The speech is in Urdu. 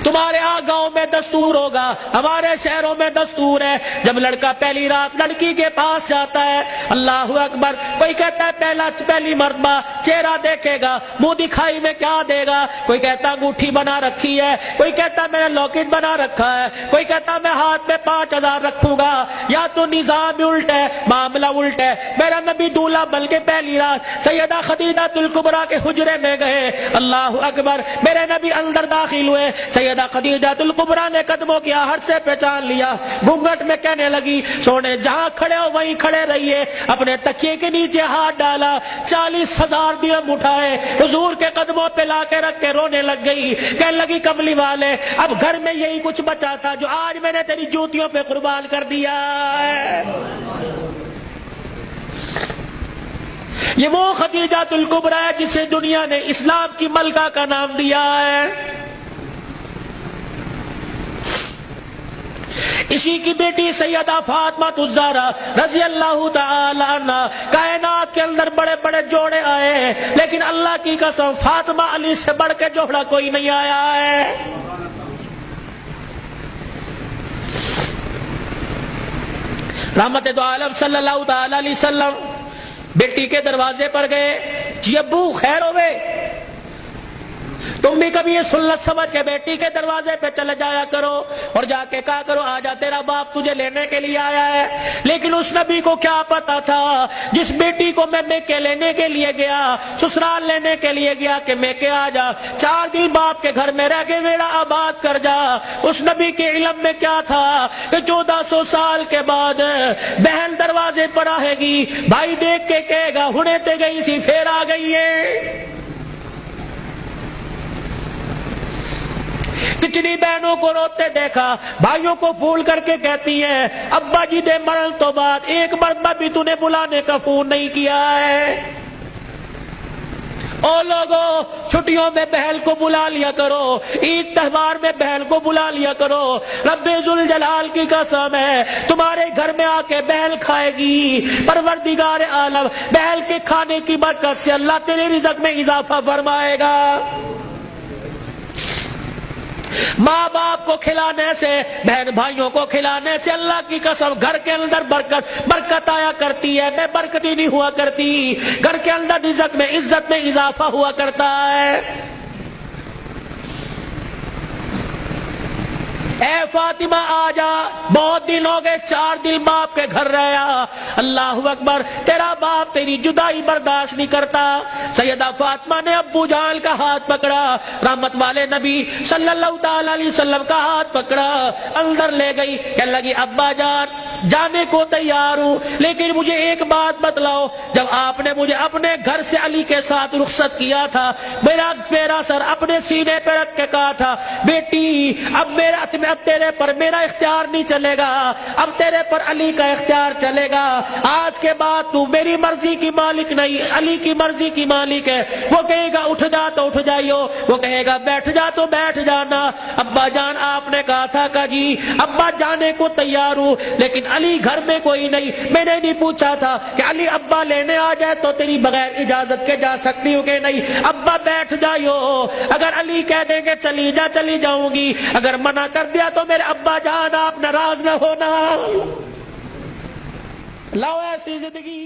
تمہارے یہاں گاؤں میں دستور ہوگا، ہمارے شہروں میں دستور ہے، جب لڑکا پہلی رات لڑکی کے پاس جاتا ہے، اللہ اکبر، کوئی کہتا ہے پہلی مرتبہ چہرہ دیکھے گا، منہ دکھائی میں کیا دے گا، کوئی کہتا انگوٹھی بنا رکھی ہے، کوئی کہتا میں نے لاکٹ بنا رکھا ہے، کوئی کہتا میں ہاتھ میں 5000 رکھوں گا، یا تو نظام الٹ ہے، معاملہ الٹ ہے۔ میرا نبی دولہا بن کے پہلی رات سیدہ خدیجہ الکبریٰ کے حجرے میں گئے، اللہ اکبر، میرے نبی اندر داخل ہوئے، سیدہ خدیجہ الکبریٰ نے قدموں کی آہٹ سے پہچان لیا، گھونگھٹ میں کہنے لگی سونے جہاں کھڑے ہو وہیں کھڑے رہیے، اپنے تکیے کے نیچے ہاتھ ڈالا، 40,000 درہم اٹھائے، حضور کے قدموں پہ لا کے رکھ کے رونے لگ گئی، کہنے لگی کملی والے اب گھر میں یہی کچھ بچا تھا جو آج میں نے تیری جوتیوں پہ قربان کر دیا ہے۔ یہ وہ خدیجہ الکبریٰ ہے جسے دنیا نے اسلام کی ملکہ کا نام دیا ہے۔ اسی کی بیٹی سیدہ فاطمہ الزہرا رضی اللہ تعالی عنہ، کائنات کے اندر بڑے بڑے جوڑے آئے ہیں لیکن اللہ کی قسم فاطمہ علی سے بڑھ کے جوڑا کوئی نہیں آیا ہے۔ رحمت دو عالم صلی اللہ تعالی علیہ وسلم بیٹی کے دروازے پر گئے، جی ابو خیر ہوئے، تم بھی کبھی یہ سنت سمجھ کے بیٹی کے دروازے پہ چلے جایا کرو اور جا کے کہا کرو آجا تیرا باپ تجھے لینے کے لیے آیا ہے۔ لیکن اس نبی کو کیا پتا تھا جس بیٹی کو میں میکے لینے کے لیے گیا، سسرال لینے کے لیے گیا کہ میکے آجا 4 دن باپ کے گھر میں رہ کے میرا آباد کر جا، اس نبی کے علم میں کیا تھا کہ 1400 سال کے بعد بہن دروازے پر آئے گی، بھائی دیکھ کے کہے گا ہنے تے گئی سی پھر آ گئی ہے۔ کتنی بہنوں کو روتے دیکھا، بھائیوں کو پھول کر کے کہتی ہیں ابا جی دے مرن تو بعد ایک مرتبہ بھی تو نے بلانے کا فون نہیں کیا ہے۔ او لوگوں چھٹیوں میں بہن کو بلا لیا کرو، عید تہوار میں بہن کو بلا لیا کرو، رب ذوالجلال کی قسم ہے تمہارے گھر میں آ کے بہن کھائے گی، پروردگار عالم بہن کے کھانے کی برکت سے اللہ تیرے رزق میں اضافہ فرمائے گا۔ ماں باپ کو کھلانے سے، بہن بھائیوں کو کھلانے سے اللہ کی قسم گھر کے اندر برکت آیا کرتی ہے، میں برکت ہی نہیں ہوا کرتی، گھر کے اندر رزق میں عزت میں اضافہ ہوا کرتا ہے۔ اے فاطمہ آجا، بہت دن ہو گئے 4 دن باپ کے گھر رہا، اللہ اکبر، تیرا باپ تیری جدائی برداشت نہیں کرتا۔ سیدہ فاطمہ نے ابو جان کا ہاتھ پکڑا، رحمت والے نبی صلی اللہ تعالی علیہ وسلم کا ہاتھ پکڑا، اندر لے گئی، کہنے لگی ابا جان جانے کو تیار ہوں لیکن مجھے ایک بات بتلاؤ، جب آپ نے مجھے اپنے گھر سے علی کے ساتھ رخصت کیا تھا، میرا سر اپنے سینے پہ رکھ کے کہا تھا بیٹی اب تیرے پر میرا اختیار نہیں چلے گا، اب تیرے پر علی کا اختیار چلے گا، آج کے بعد تو میری مرضی کی مالک نہیں علی کی مرضی کی مالک ہے، وہ کہے گا اٹھ جا تو اٹھ جائیو، وہ کہے گا بیٹھ جا تو بیٹھ جانا۔ ابا جان آپ نے کہا تھا کہ جی ابا جانے کو تیار ہوں لیکن علی گھر میں کوئی نہیں، میں نے نہیں پوچھا تھا کہ علی ابا لینے آ جائے تو تیری بغیر اجازت کے جا سکتی ہوں کہ نہیں، ابا بیٹھ جائیو، اگر علی کہہ دیں گے چلی جا چلی جاؤں گی، اگر منع کر دیا تو میرے ابا جان آپ ناراض نہ ہونا۔ لاؤ ایسی زندگی